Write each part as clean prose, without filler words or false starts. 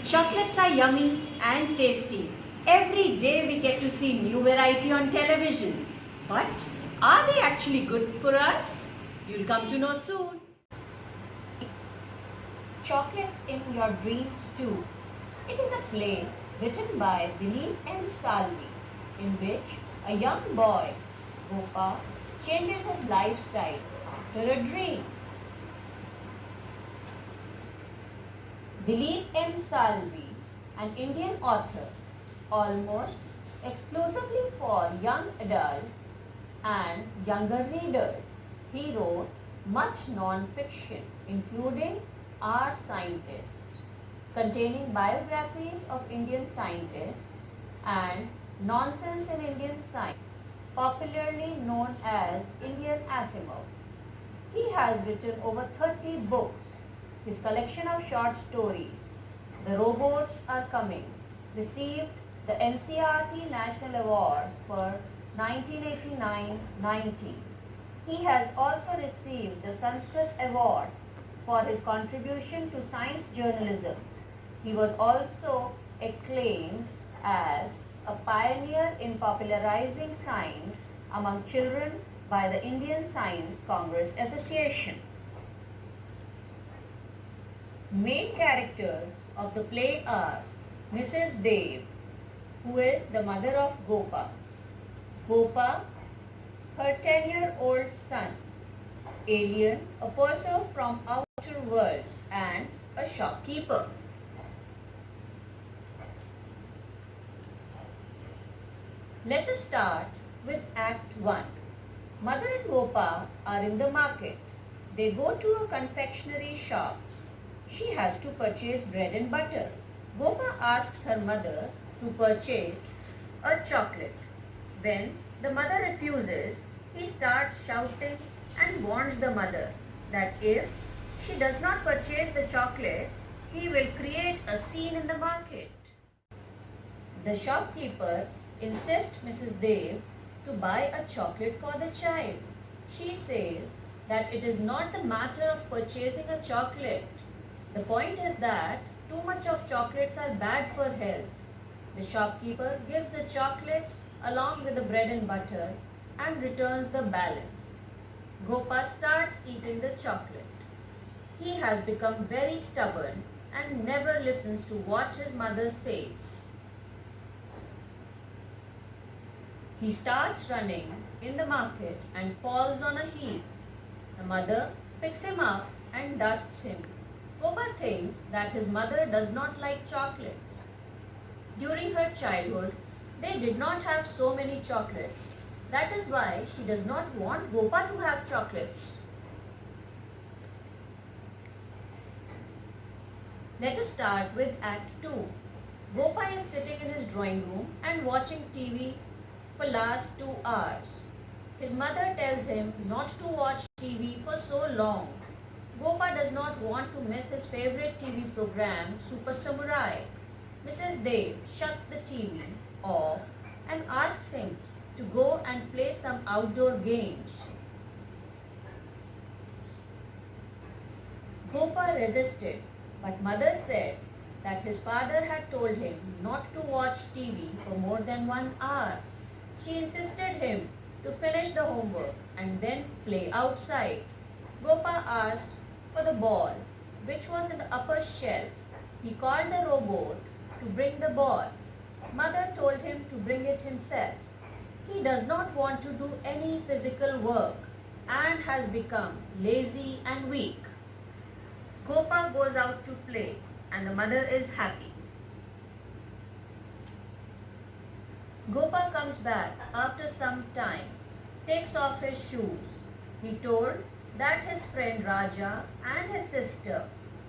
Chocolates are yummy and tasty. Every day we get to see new variety on television. But are they actually good for us? You'll come to know soon. Chocolates in Your Dreams Too. It is a play written by Dileep M. Salvi, in which a young boy, Gopa, changes his lifestyle after a dream. Dileep M. Salvi, an Indian author, almost exclusively for young adults and younger readers. He wrote much non-fiction, including Our Scientists, containing biographies of Indian scientists and Nonsense in Indian Science, popularly known as Indian Asimov. He has written over 30 books. His collection of short stories, The Robots Are Coming, received the NCERT National Award for 1989-90. He has also received the Sanskrit Award for his contribution to science journalism. He was also acclaimed as a pioneer in popularizing science among children by the Indian Science Congress Association. Main characters of the play are Mrs. Dev, who is the mother of Gopa, Gopa, her 10-year-old son, Alien, a person from outer world, and a shopkeeper. Let us start with Act 1. Mother and Gopa are in the market. They go to a confectionery shop. She has to purchase bread and butter. Gopa asks her mother to purchase a chocolate. When the mother refuses, he starts shouting and warns the mother that if she does not purchase the chocolate, he will create a scene in the market. The shopkeeper insists Mrs. Dev to buy a chocolate for the child. She says that it is not the matter of purchasing a chocolate. The point is that too much of chocolates are bad for health. The shopkeeper gives the chocolate along with the bread and butter and returns the balance. Gopa starts eating the chocolate. He has become very stubborn and never listens to what his mother says. He starts running in the market and falls on a heap. The mother picks him up and dusts him. Gopa thinks that his mother does not like chocolates. During her childhood, they did not have so many chocolates. That is why she does not want Gopa to have chocolates. Let us start with Act 2. Gopa is sitting in his drawing room and watching TV for last 2 hours. His mother tells him not to watch TV for so long. Gopa does not want to miss his favorite TV program, Super Samurai. Mrs. Dev shuts the TV off and asks him to go and play some outdoor games. Gopa resisted, but mother said that his father had told him not to watch TV for more than 1 hour. She insisted him to finish the homework and then play outside. Gopa asked for the ball, which was in the upper shelf. He called the robot to bring the ball. Mother told him to bring it himself. He does not want to do any physical work and has become lazy and weak. Gopa goes out to play and the mother is happy. Gopa comes back after some time, takes off his shoes. He told that his friend Raja and his sister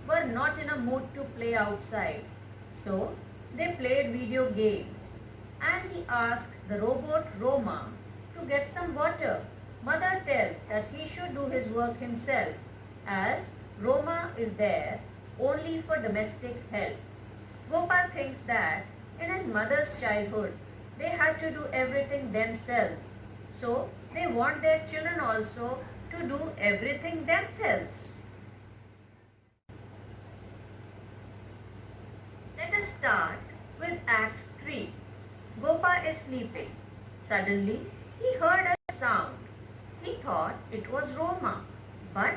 were not in a mood to play outside. So they played video games and he asks the robot Roma to get some water. Mother tells that he should do his work himself as Roma is there only for domestic help. Gopa thinks that in his mother's childhood they had to do everything themselves. So they want their children also to do everything themselves. Let start with Act 3. Gopa is sleeping. Suddenly, he heard a sound. He thought it was Roma, but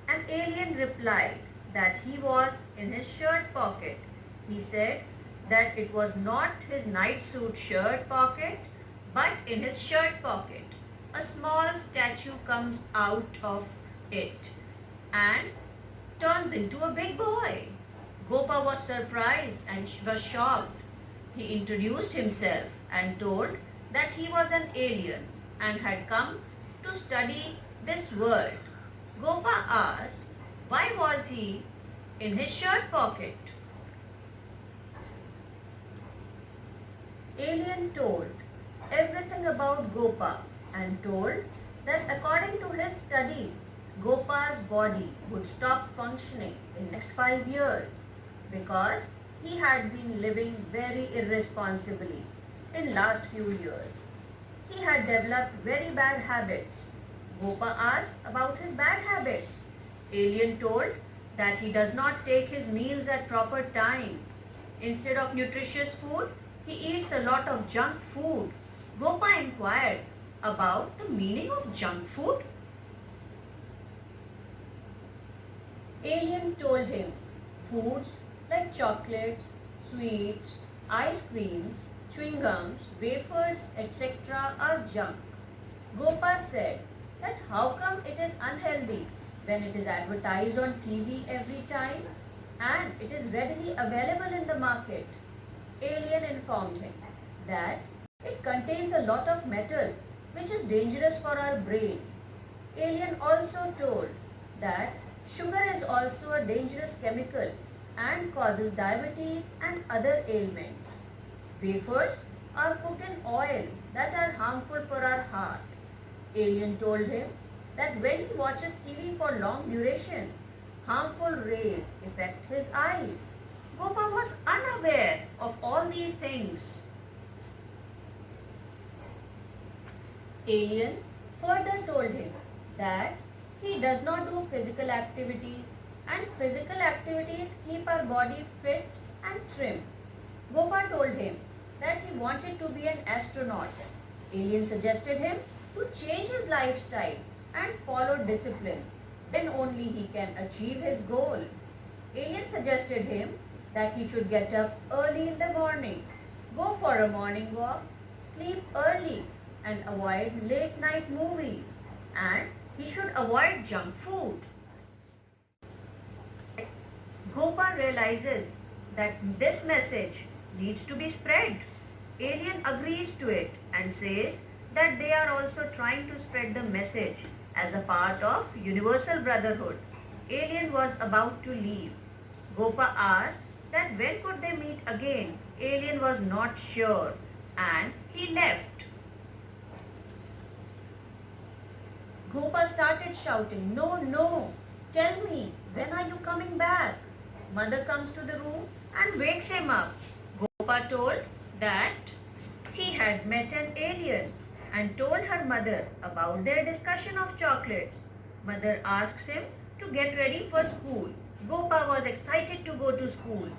an alien replied that he was in his shirt pocket. He said that it was not his night suit shirt pocket, but in his shirt pocket. A small statue comes out of it and turns into a big boy. Gopa was surprised and was shocked. He introduced himself and told that he was an alien and had come to study this world. Gopa asked, why was he in his shirt pocket? Alien told everything about Gopa and told that according to his study, Gopa's body would stop functioning in next 5 years because he had been living very irresponsibly in last few years. He had developed very bad habits. Gopa asked about his bad habits. Alien told that he does not take his meals at proper time. Instead of nutritious food, he eats a lot of junk food. Gopa inquired about the meaning of junk food. Alien told him foods like chocolates, sweets, ice creams, chewing gums, wafers, etc. are junk. Gopa said that how come it is unhealthy when it is advertised on TV every time and it is readily available in the market. Alien informed him that it contains a lot of metal which is dangerous for our brain. Alien also told that sugar is also a dangerous chemical and causes diabetes and other ailments. Wafers are cooked in oil that are harmful for our heart. Alien told him that when he watches TV for long duration, harmful rays affect his eyes. Gopa was unaware of all these things. Alien further told him that he does not do physical activities and physical activities keep our body fit and trim. Gopa told him that he wanted to be an astronaut. Alien suggested him to change his lifestyle and follow discipline. Then only he can achieve his goal. Alien suggested him that he should get up early in the morning, go for a morning walk, sleep early and avoid late night movies, and he should avoid junk food. Gopa realizes that this message needs to be spread. Alien agrees to it and says that they are also trying to spread the message as a part of Universal Brotherhood. Alien was about to leave. Gopa asked that when could they meet again. Alien was not sure and he left. Gopa started shouting, "No, no, tell me, when are you coming back?" Mother comes to the room and wakes him up. Gopa told that he had met an alien and told her mother about their discussion of chocolates. Mother asks him to get ready for school. Gopa was excited to go to school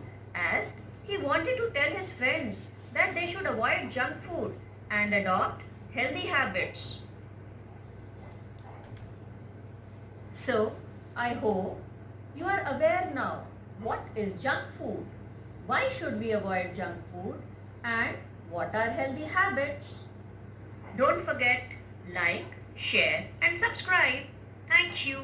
as he wanted to tell his friends that they should avoid junk food and adopt healthy habits. So, I hope you are aware now what is junk food, why should we avoid junk food, and what are healthy habits. Don't forget, like, share and subscribe. Thank you.